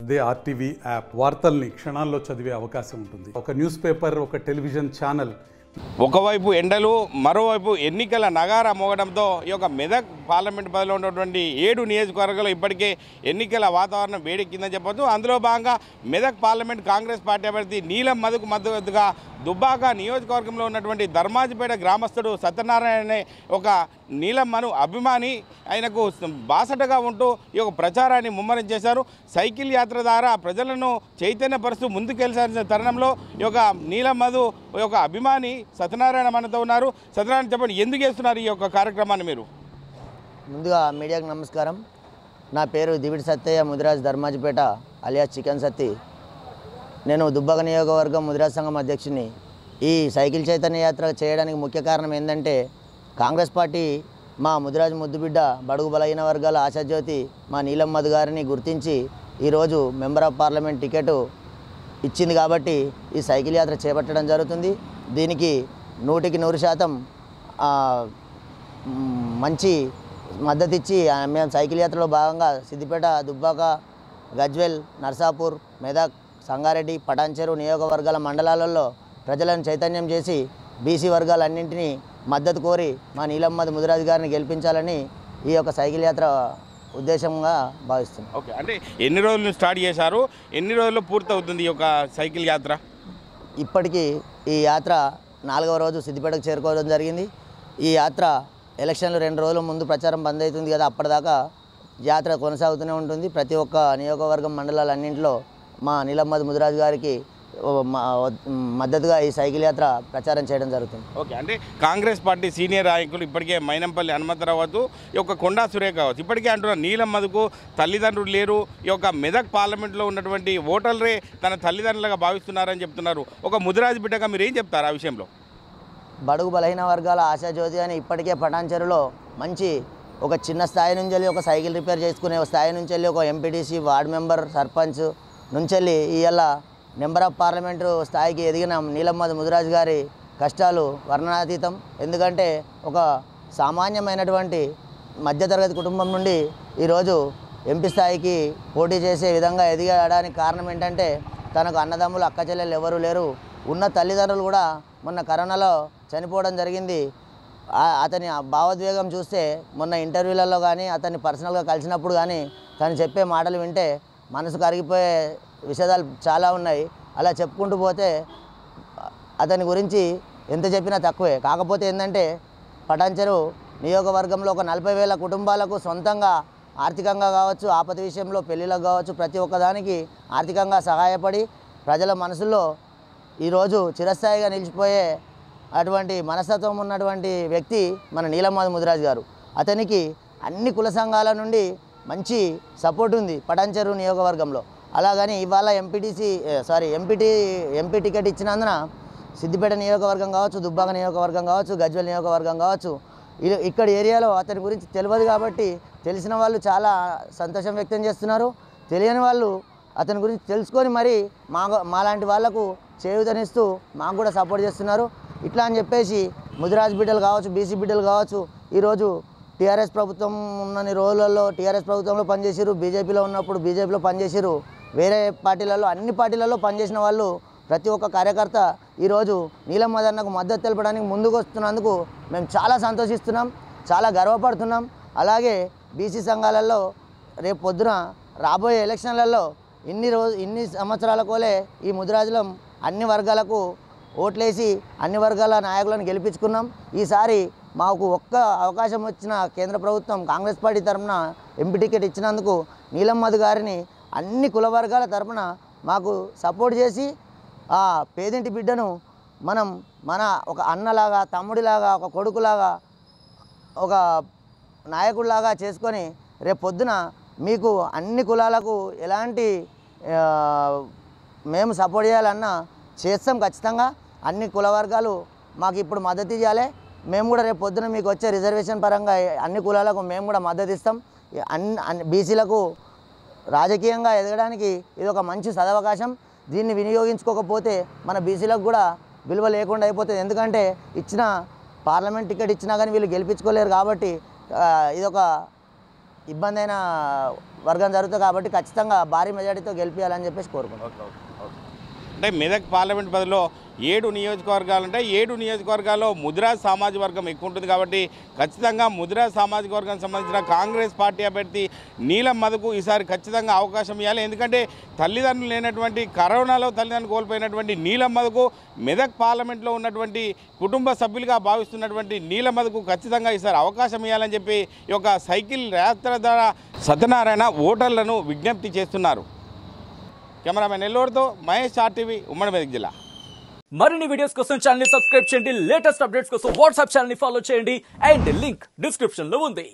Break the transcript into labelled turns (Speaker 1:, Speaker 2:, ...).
Speaker 1: అదే RTV app వార్తల్ని క్షణాల్లో చదివే అవకాశం ఉంటుంది. ఒక న్యూస్ పేపర్, ఒక టెలివిజన్ ఛానల్,
Speaker 2: ఒకవైపు ఎండలు, మరోవైపు ఎన్నికల నగారా మోగడంతో ఈ యొక్క మెదక్ పార్లమెంట్ పరిధిలో ఉన్నటువంటి 7 నియోజకవర్గాలు ఇప్పటికే ఎన్నికల వాతావరణం వేడెక్కిందని చెప్పొచ్చు. అందులో భాగంగా మెదక్ పార్లమెంట్ కాంగ్రెస్ పార్టీ అభ్యర్థి నీలం మధుకు మద్దతుగా దుబ్బాక నియోజకవర్గంలో ఉన్నటువంటి ధర్మాజిపేట గ్రామస్తుడు సత్యనారాయణ అనే ఒక నీలం మను అభిమాని ఆయనకు బాసటగా ఉంటూ ఈ యొక్క ప్రచారాన్ని ముమ్మరం చేశారు. సైకిల్ యాత్ర ద్వారా ప్రజలను చైతన్యపరుస్తూ ముందుకెళ్లాల్సిన తరుణంలో ఈ యొక్క నీలం మధు ఒక అభిమాని సత్యనారాయణ మనతో ఉన్నారు. సత్యనారాయణ, చెప్పండి, ఎందుకు చేస్తున్నారు ఈ యొక్క కార్యక్రమాన్ని మీరు?
Speaker 3: ముందుగా మీడియాకు నమస్కారం. నా పేరు దివిడి సత్తయ్య, ముదిరాజ్ ధర్మాజిపేట అలియాస్ చికెన్ సత్తి. నేను దుబ్బాక నియోజకవర్గం ముదిరాజ్ సంఘం అధ్యక్షుని. ఈ సైకిల్ చైతన్య యాత్ర చేయడానికి ముఖ్య కారణం ఏంటంటే, కాంగ్రెస్ పార్టీ మా ముదిరాజ్ ముద్దుబిడ్డ బడుగు బలహీన వర్గాల ఆశాజ్యోతి మా నీలం మధు గారిని గుర్తించి ఈరోజు మెంబర్ ఆఫ్ పార్లమెంట్ టికెట్ ఇచ్చింది కాబట్టి ఈ సైకిల్ యాత్ర చేపట్టడం జరుగుతుంది. దీనికి 100% మంచి మద్దతు ఇచ్చి మేము సైకిల్ యాత్రలో భాగంగా సిద్దిపేట, దుబ్బాక, గజ్వెల్, నర్సాపూర్, మెదక్, సంగారెడ్డి, పటాన్చెరు నియోజకవర్గాల మండలాలలో ప్రజలను చైతన్యం చేసి బీసీ వర్గాలన్నింటినీ మద్దతు కోరి మా నీలం మధు ముదిరాజు గారిని గెలిపించాలని ఈ యొక్క సైకిల్ యాత్ర ఉద్దేశంగా భావిస్తున్నాం.
Speaker 2: ఓకే, అంటే ఎన్ని రోజులు స్టార్ట్ చేశారు, ఎన్ని రోజుల్లో పూర్తవుతుంది ఈ యొక్క సైకిల్ యాత్ర?
Speaker 3: ఇప్పటికీ ఈ యాత్ర 4వ రోజు సిద్దిపేటకు చేరుకోవడం జరిగింది. ఈ యాత్ర ఎలక్షన్లు 2 రోజుల ముందు ప్రచారం బంద్ అవుతుంది కదా, అప్పటిదాకా యాత్ర కొనసాగుతూనే ఉంటుంది. ప్రతి ఒక్క నియోజకవర్గం మండలాలన్నింటిలో మా నీలం మధు ముదిరాజు గారికి మద్దతుగా ఈ సైకిల్ యాత్ర ప్రచారం చేయడం జరుగుతుంది.
Speaker 2: ఓకే, అంటే కాంగ్రెస్ పార్టీ సీనియర్ నాయకులు ఇప్పటికే మైనంపల్లి హనుమంతరావు అవ్వచ్చు, ఈ యొక్క కొండా సురేఖ కావచ్చు, ఇప్పటికే అంటున్న నీలం మధుకు తల్లిదండ్రులు లేరు, ఈ యొక్క మెదక్ పార్లమెంట్లో ఉన్నటువంటి ఓటర్లే తన తల్లిదండ్రులుగా భావిస్తున్నారని చెప్తున్నారు. ఒక ముదిరాజు బిడ్డగా మీరు ఏం చెప్తారు ఆ విషయంలో?
Speaker 3: బడుగు బలహీన వర్గాల ఆశాజ్యోతి అని ఇప్పటికే పటాన్చెరులో మంచి ఒక చిన్న స్థాయి నుంచి వెళ్ళి ఒక సైకిల్ రిపేర్ చేసుకునే స్థాయి నుంచి వెళ్ళి ఒక ఎంపీటీసీ, వార్డు మెంబర్, సర్పంచ్ నుంచి వెళ్ళి ఇవాళ మెంబర్ ఆఫ్ పార్లమెంటు స్థాయికి ఎదిగిన నీలం మధు ముదిరాజు గారి కష్టాలు వర్ణనాతీతం. ఎందుకంటే ఒక సామాన్యమైనటువంటి మధ్యతరగతి కుటుంబం నుండి ఈరోజు ఎంపీ స్థాయికి పోటీ చేసే విధంగా ఎదిగడానికి కారణం ఏంటంటే, తనకు అన్నదమ్ములు, అక్క చెల్లెలు ఎవరు లేరు. ఉన్న తల్లిదండ్రులు కూడా మొన్న కరోనాలో చనిపోవడం జరిగింది. అతని భావోద్వేగం చూస్తే మొన్న ఇంటర్వ్యూలలో కానీ అతన్ని పర్సనల్గా కలిసినప్పుడు కానీ తను చెప్పే మాటలు వింటే మనసు కరిగిపోయే విషయాలు చాలా ఉన్నాయి. అలా చెప్పుకుంటూ పోతే అతని గురించి ఎంత చెప్పినా తక్కువే. కాకపోతే ఏంటంటే, పటాన్చెరు నియోజకవర్గంలో ఒక 40,000 కుటుంబాలకు సొంతంగా ఆర్థికంగా కావచ్చు, ఆపద విషయంలో పెళ్ళిళ్ళకు కావచ్చు, ప్రతి ఒక్కదానికి ఆర్థికంగా సహాయపడి ప్రజల మనసుల్లో ఈరోజు చిరస్థాయిగా నిలిచిపోయే అటువంటి మనస్తత్వం ఉన్నటువంటి వ్యక్తి మన నీలం మధు ముదిరాజు గారు. అతనికి అన్ని కుల సంఘాల నుండి మంచి సపోర్ట్ ఉంది పటాన్చెరు నియోజకవర్గంలో. అలాగని ఇవాళ ఎంపీ టికెట్ ఇచ్చినందున సిద్దిపేట నియోజకవర్గం కావచ్చు, దుబ్బాక నియోజకవర్గం కావచ్చు, గజ్వెల్ నియోజకవర్గం కావచ్చు, ఇక్కడ ఏరియాలో అతని గురించి తెలియదు కాబట్టి తెలిసిన వాళ్ళు చాలా సంతోషం వ్యక్తం చేస్తున్నారు. తెలియని వాళ్ళు అతని గురించి తెలుసుకొని మరి మాలాంటి వాళ్లకు చేయూతనిస్తూ మాకు కూడా సపోర్ట్ చేస్తున్నారు. ఇట్లా అని చెప్పేసి ముదిరాజ్ బిడ్డలు కావచ్చు, బీసీ బిడ్డలు కావచ్చు, ఈరోజు టీఆర్ఎస్ ప్రభుత్వం ఉన్నన్ని రోజులలో టీఆర్ఎస్ ప్రభుత్వంలో పనిచేసారు, బీజేపీలో ఉన్నప్పుడు బీజేపీలో పనిచేసారు, వేరే పార్టీలలో అన్ని పార్టీలలో పనిచేసిన వాళ్ళు ప్రతి ఒక్క కార్యకర్త ఈరోజు నీలం మధు అన్నకు మద్దతు తెలపడానికి ముందుకు వస్తున్నందుకు మేము చాలా సంతోషిస్తున్నాం, చాలా గర్వపడుతున్నాం. అలాగే బీసీ సంఘాలలో రేపు పొద్దున రాబోయే ఎలక్షన్లలో ఇన్ని సంవత్సరాల కోలే ఈ ముదిరాజులం అన్ని వర్గాలకు ఓట్లేసి అన్ని వర్గాల నాయకులను గెలిపించుకున్నాం. ఈసారి మాకు ఒక్క అవకాశం వచ్చిన కేంద్ర ప్రభుత్వం కాంగ్రెస్ పార్టీ తరఫున ఎంపీ టికెట్ ఇచ్చినందుకు నీలం మధు గారిని అన్ని కుల వర్గాల తరఫున మాకు సపోర్ట్ చేసి ఆ పేదింటి బిడ్డను మన ఒక అన్నలాగా, తమ్ముడిలాగా, ఒక కొడుకులాగా, ఒక నాయకుడిలాగా చేసుకొని రేపు పొద్దున మీకు అన్ని కులాలకు ఎలాంటి మేము సపోర్ట్ చేయాలన్నా చేస్తాం ఖచ్చితంగా. అన్ని కుల వర్గాలు మాకు ఇప్పుడు మద్దతు ఇవ్వాలి. మేము కూడా రేపు పొద్దున మీకు వచ్చే రిజర్వేషన్ పరంగా అన్ని కులాలకు మేము కూడా మద్దతు ఇస్తాం. బీసీలకు రాజకీయంగా ఎదగడానికి ఇది ఒక మంచి సదవకాశం. దీన్ని వినియోగించుకోకపోతే మన బీసీలకు కూడా విలువ లేకుండా అయిపోతుంది. ఎందుకంటే ఇచ్చిన పార్లమెంట్ టికెట్ ఇచ్చినా కానీ వీళ్ళు గెలిపించుకోలేరు కాబట్టి ఇదొక ఇబ్బంది అయిన వర్గం జరుగుతుంది కాబట్టి ఖచ్చితంగా భారీ మెజార్టీతో గెలిపించాలని చెప్పేసి కోరుకుంటున్నాం.
Speaker 2: అంటే మెదక్ పార్లమెంట్ పరిధిలో 7 నియోజకవర్గాలు ఉంటాయి. 7 నియోజకవర్గాల్లో ముదిరాజ్ సామాజిక వర్గం ఎక్కువ ఉంటుంది కాబట్టి ఖచ్చితంగా ముదిరాజ్ సామాజిక వర్గానికి సంబంధించిన కాంగ్రెస్ పార్టీ అభ్యర్థి నీలం మధుకు ఈసారి ఖచ్చితంగా అవకాశం ఇవ్వాలి. ఎందుకంటే తల్లిదండ్రులు లేనటువంటి కరోనాలో తల్లిదండ్రులు కోల్పోయినటువంటి నీలం మధుకు మెదక్ పార్లమెంట్లో ఉన్నటువంటి కుటుంబ సభ్యులుగా భావిస్తున్నటువంటి నీలం మధుకు ఖచ్చితంగా ఈసారి అవకాశం ఇవ్వాలని చెప్పి ఈ యొక్క సైకిల్ యాత్ర ద్వారా సత్యనారాయణ ఓటర్లను విజ్ఞప్తి చేస్తున్నారు. కెమెరామెన్ నెల్లూరుతో మహేష్, ఆర్టీవీ, ఉమ్మడి మెదక్ జిల్లా.
Speaker 4: మరిన్ని వీడియోస్ కోసం ఛానల్ ని సబ్స్క్రైబ్ చేయండి. లేటెస్ట్ అప్డేట్స్ కోసం వాట్సాప్ ఛానల్ ని ఫాలో చేయండి. అండ్ లింక్ డిస్క్రిప్షన్ లో ఉంది.